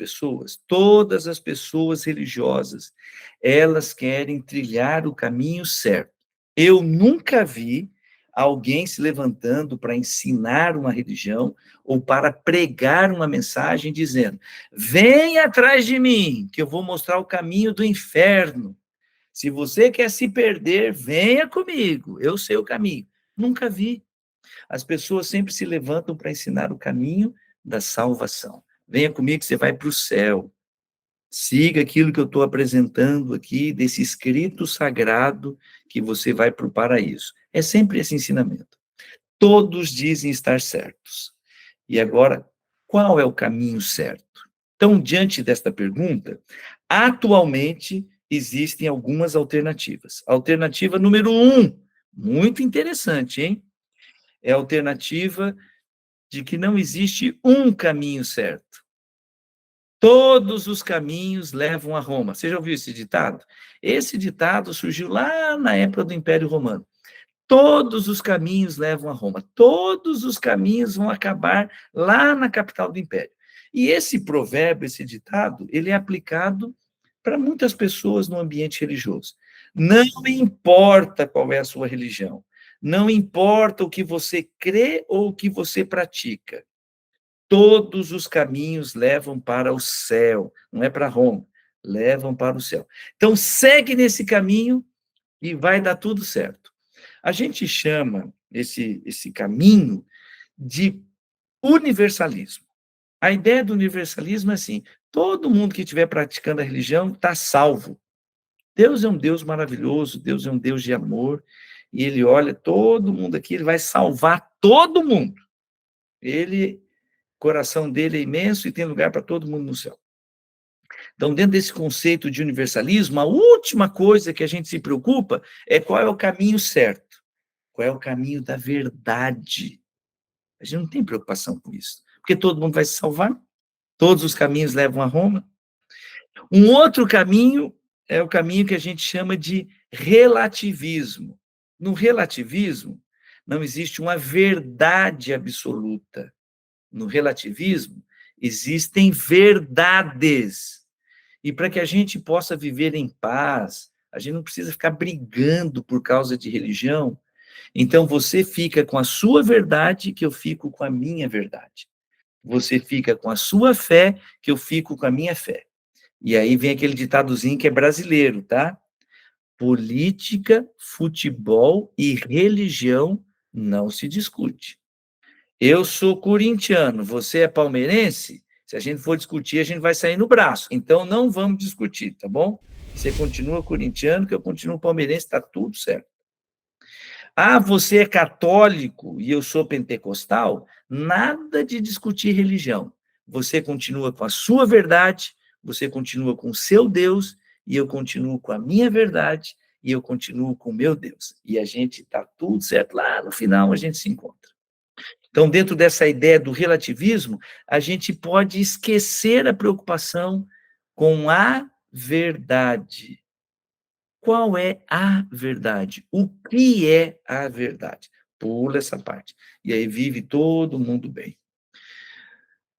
S1: pessoas religiosas, elas querem trilhar o caminho certo. Eu nunca vi alguém se levantando para ensinar uma religião ou para pregar uma mensagem dizendo: vem atrás de mim, que eu vou mostrar o caminho do inferno. Se você quer se perder, venha comigo, eu sei o caminho. Nunca vi. As pessoas sempre se levantam para ensinar o caminho da salvação. Venha comigo que você vai para o céu. Siga aquilo que eu estou apresentando aqui, desse escrito sagrado, que você vai para o paraíso. É sempre esse ensinamento. Todos dizem estar certos. E agora, qual é o caminho certo? Então, diante desta pergunta, atualmente existem algumas alternativas. Alternativa número 1, muito interessante, hein? É a alternativa de que não existe um caminho certo. Todos os caminhos levam a Roma. Você já ouviu esse ditado? Esse ditado surgiu lá na época do Império Romano. Todos os caminhos levam a Roma. Todos os caminhos vão acabar lá na capital do Império. E esse provérbio, esse ditado, ele é aplicado para muitas pessoas no ambiente religioso. Não importa qual é a sua religião, não importa o que você crê ou o que você pratica, todos os caminhos levam para o céu, não é para Roma, levam para o céu. Então, segue nesse caminho e vai dar tudo certo. A gente chama esse caminho de universalismo. A ideia do universalismo é assim: todo mundo que estiver praticando a religião está salvo. Deus é um Deus maravilhoso, Deus é um Deus de amor, e ele olha todo mundo aqui, ele vai salvar todo mundo. Ele, o coração dele é imenso e tem lugar para todo mundo no céu. Então, dentro desse conceito de universalismo, a última coisa que a gente se preocupa é qual é o caminho certo, qual é o caminho da verdade. A gente não tem preocupação com isso, porque todo mundo vai se salvar, todos os caminhos levam a Roma. Um outro caminho é o caminho que a gente chama de relativismo. No relativismo, não existe uma verdade absoluta. No relativismo, existem verdades. E para que a gente possa viver em paz, a gente não precisa ficar brigando por causa de religião. Então, você fica com a sua verdade, que eu fico com a minha verdade. Você fica com a sua fé, que eu fico com a minha fé. E aí vem aquele ditadozinho que é brasileiro, tá? Política, futebol e religião não se discute. Eu sou corintiano, você é palmeirense? Se a gente for discutir, a gente vai sair no braço. Então, não vamos discutir, tá bom? Você continua corintiano, que eu continuo palmeirense, está tudo certo. Ah, você é católico e eu sou pentecostal? Nada de discutir religião. Você continua com a sua verdade, você continua com o seu Deus, e eu continuo com a minha verdade, e eu continuo com o meu Deus. E a gente está tudo certo. Lá no final a gente se encontra. Então, dentro dessa ideia do relativismo, a gente pode esquecer a preocupação com a verdade. Qual é a verdade? O que é a verdade? Pula essa parte. E aí vive todo mundo bem.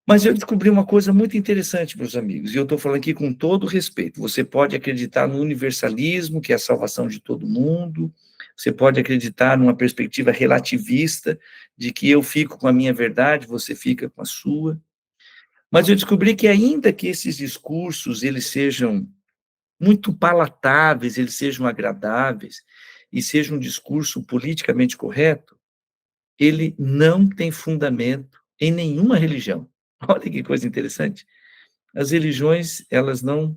S1: Mas eu descobri uma coisa muito interessante, meus amigos, e eu estou falando aqui com todo respeito. Você pode acreditar no universalismo, que é a salvação de todo mundo, você pode acreditar numa perspectiva relativista, de que eu fico com a minha verdade, você fica com a sua. Mas eu descobri que ainda que esses discursos, eles sejam muito palatáveis, eles sejam agradáveis, e seja um discurso politicamente correto, ele não tem fundamento em nenhuma religião. Olha que coisa interessante. As religiões, elas não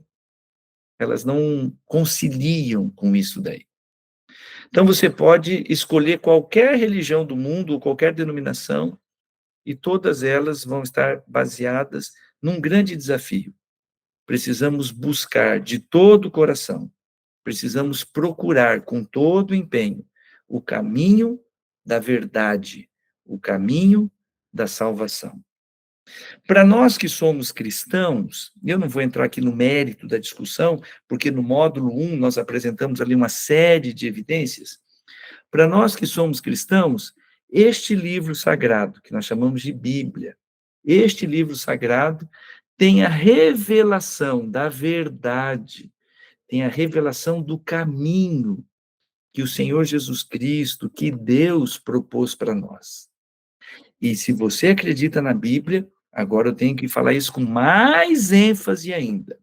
S1: conciliam com isso daí. Então, você pode escolher qualquer religião do mundo, ou qualquer denominação, e todas elas vão estar baseadas num grande desafio. Precisamos buscar de todo o coração, precisamos procurar com todo o empenho o caminho da verdade, o caminho da salvação. Para nós que somos cristãos, eu não vou entrar aqui no mérito da discussão, porque no módulo 1 nós apresentamos ali uma série de evidências. Para nós que somos cristãos, este livro sagrado, que nós chamamos de Bíblia, este livro sagrado tem a revelação da verdade, tem a revelação do caminho que o Senhor Jesus Cristo, que Deus propôs para nós. E se você acredita na Bíblia, agora eu tenho que falar isso com mais ênfase ainda.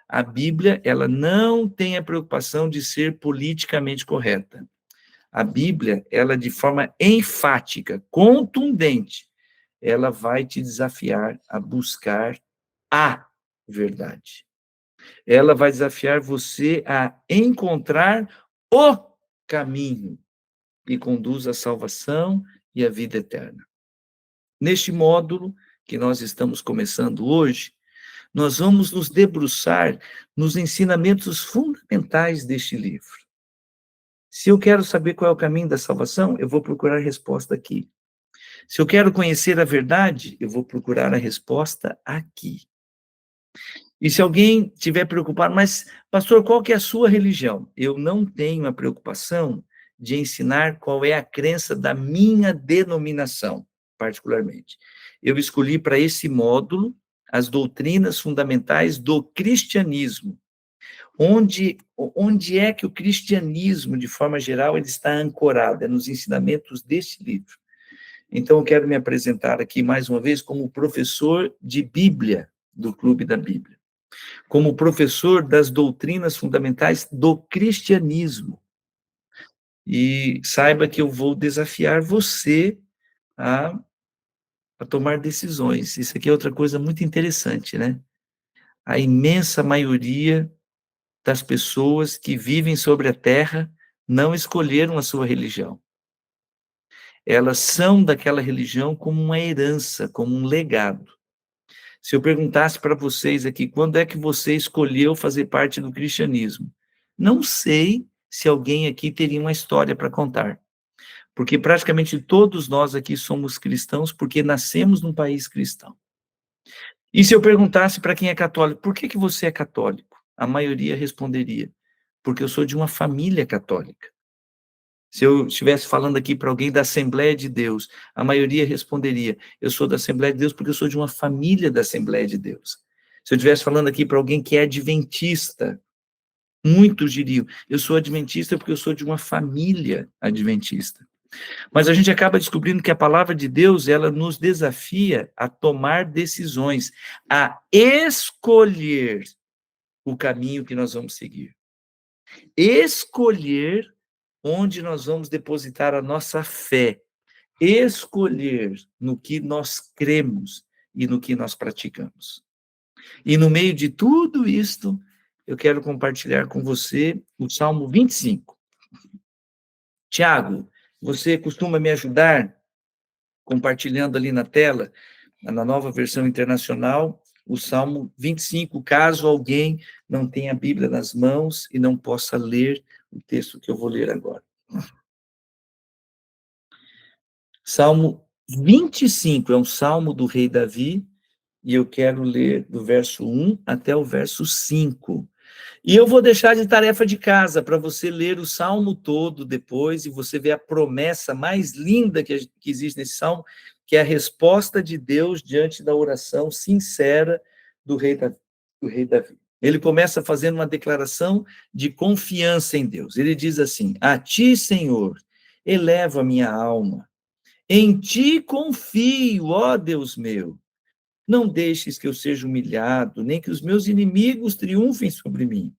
S1: A Bíblia, ela não tem a preocupação de ser politicamente correta. A Bíblia, ela de forma enfática, contundente, ela vai te desafiar a buscar a verdade. Ela vai desafiar você a encontrar o caminho que conduz à salvação e à vida eterna. Neste módulo que nós estamos começando hoje, nós vamos nos debruçar nos ensinamentos fundamentais deste livro. Se eu quero saber qual é o caminho da salvação, eu vou procurar a resposta aqui. Se eu quero conhecer a verdade, eu vou procurar a resposta aqui. E se alguém estiver preocupado, mas, pastor, qual que é a sua religião? Eu não tenho a preocupação de ensinar qual é a crença da minha denominação, particularmente. Eu escolhi para esse módulo as doutrinas fundamentais do cristianismo. Onde é que o cristianismo, de forma geral, ele está ancorado? É nos ensinamentos deste livro. Então, eu quero me apresentar aqui, mais uma vez, como professor de Bíblia, do Clube da Bíblia. Como professor das doutrinas fundamentais do cristianismo. E saiba que eu vou desafiar você a, a tomar decisões. Isso aqui é outra coisa muito interessante, né? A imensa maioria das pessoas que vivem sobre a terra não escolheram a sua religião. Elas são daquela religião como uma herança, como um legado. Se eu perguntasse para vocês aqui, quando é que você escolheu fazer parte do cristianismo? Não sei se alguém aqui teria uma história para contar, porque praticamente todos nós aqui somos cristãos porque nascemos num país cristão. E se eu perguntasse para quem é católico, por que você é católico? A maioria responderia, porque eu sou de uma família católica. Se eu estivesse falando aqui para alguém da Assembleia de Deus, a maioria responderia, eu sou da Assembleia de Deus porque eu sou de uma família da Assembleia de Deus. Se eu estivesse falando aqui para alguém que é adventista, muitos diriam, eu sou adventista porque eu sou de uma família adventista. Mas a gente acaba descobrindo que a palavra de Deus, ela nos desafia a tomar decisões, a escolher o caminho que nós vamos seguir. Escolher onde nós vamos depositar a nossa fé, escolher no que nós cremos e no que nós praticamos. E no meio de tudo isto, eu quero compartilhar com você o Salmo 25. Tiago, você costuma me ajudar compartilhando ali na tela, na nova versão internacional, o Salmo 25, caso alguém não tenha a Bíblia nas mãos e não possa ler o texto que eu vou ler agora. Salmo 25 é um salmo do rei Davi, e eu quero ler do verso 1 até o verso 5. E eu vou deixar de tarefa de casa para você ler o salmo todo depois e você ver a promessa mais linda que existe nesse salmo, que é a resposta de Deus diante da oração sincera do rei Davi. Ele começa fazendo uma declaração de confiança em Deus. Ele diz assim: a ti, Senhor, elevo a minha alma. Em ti confio, ó Deus meu. Não deixes que eu seja humilhado, nem que os meus inimigos triunfem sobre mim.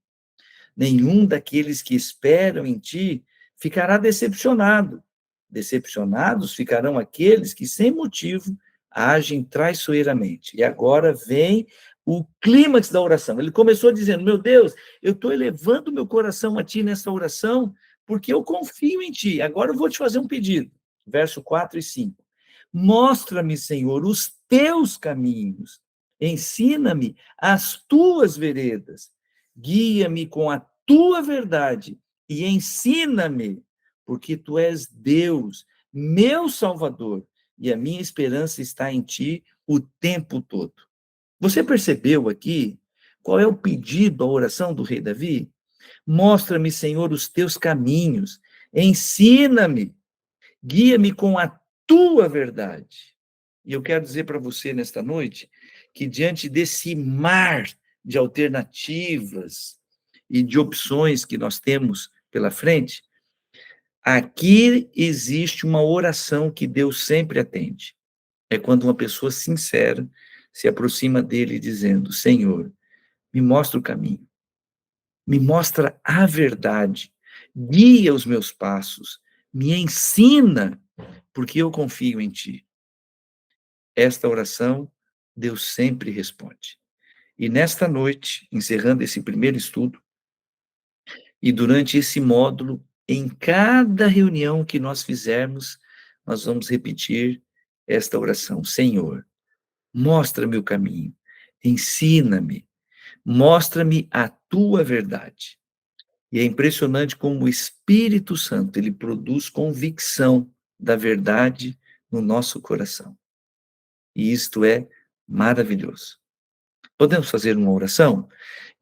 S1: Nenhum daqueles que esperam em ti ficará decepcionado. Decepcionados ficarão aqueles que, sem motivo, agem traiçoeiramente. E agora vem o clímax da oração. Ele começou dizendo: meu Deus, eu estou elevando meu coração a ti nessa oração, porque eu confio em ti. Agora eu vou te fazer um pedido. Verso 4 e 5. Mostra-me, Senhor, os teus caminhos. Ensina-me as tuas veredas. Guia-me com a tua verdade e ensina-me, porque tu és Deus, meu Salvador, e a minha esperança está em ti o tempo todo. Você percebeu aqui qual é o pedido, a oração do rei Davi? Mostra-me, Senhor, os teus caminhos, ensina-me, guia-me com a tua verdade. E eu quero dizer para você nesta noite que diante desse mar de alternativas e de opções que nós temos pela frente, aqui existe uma oração que Deus sempre atende. É quando uma pessoa sincera se aproxima dele dizendo: Senhor, me mostra o caminho, me mostra a verdade, guia os meus passos, Me ensina, porque eu confio em ti. Esta oração, Deus sempre responde. E nesta noite, encerrando esse primeiro estudo, e durante esse módulo, em cada reunião que nós fizermos, nós vamos repetir esta oração. Senhor, mostra-me o caminho, ensina-me, mostra-me a tua verdade. E é impressionante como o Espírito Santo, ele produz convicção da verdade no nosso coração. E isto é maravilhoso. Podemos fazer uma oração?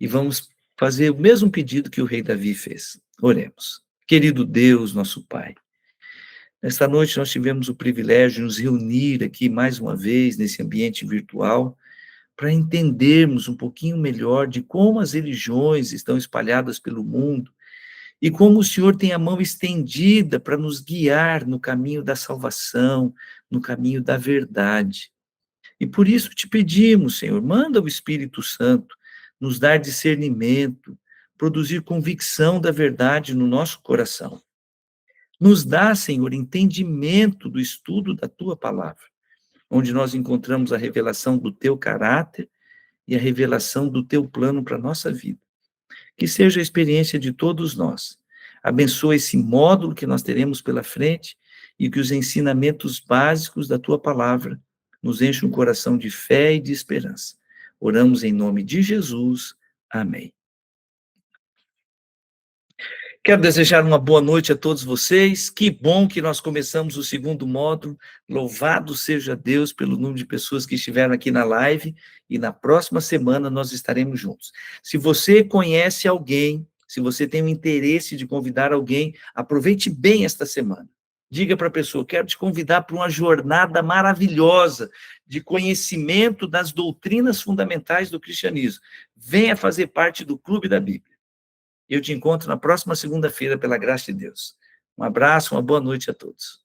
S1: E vamos fazer o mesmo pedido que o rei Davi fez. Oremos. Querido Deus, nosso Pai, nesta noite nós tivemos o privilégio de nos reunir aqui mais uma vez nesse ambiente virtual para entendermos um pouquinho melhor de como as religiões estão espalhadas pelo mundo e como o Senhor tem a mão estendida para nos guiar no caminho da salvação, no caminho da verdade. E por isso te pedimos, Senhor, manda o Espírito Santo nos dar discernimento, produzir convicção da verdade no nosso coração. Nos dá, Senhor, entendimento do estudo da tua palavra, onde nós encontramos a revelação do teu caráter e a revelação do teu plano para a nossa vida. Que seja a experiência de todos nós. Abençoa esse módulo que nós teremos pela frente e que os ensinamentos básicos da tua palavra nos enchem um coração de fé e de esperança. Oramos em nome de Jesus. Amém. Quero desejar uma boa noite a todos vocês. Que bom que nós começamos o segundo módulo. Louvado seja Deus pelo número de pessoas que estiveram aqui na live. E na próxima semana nós estaremos juntos. Se você conhece alguém, se você tem o interesse de convidar alguém, aproveite bem esta semana. Diga para a pessoa: quero te convidar para uma jornada maravilhosa de conhecimento das doutrinas fundamentais do cristianismo. Venha fazer parte do Clube da Bíblia. Eu te encontro na próxima segunda-feira, pela graça de Deus. Um abraço, uma boa noite a todos.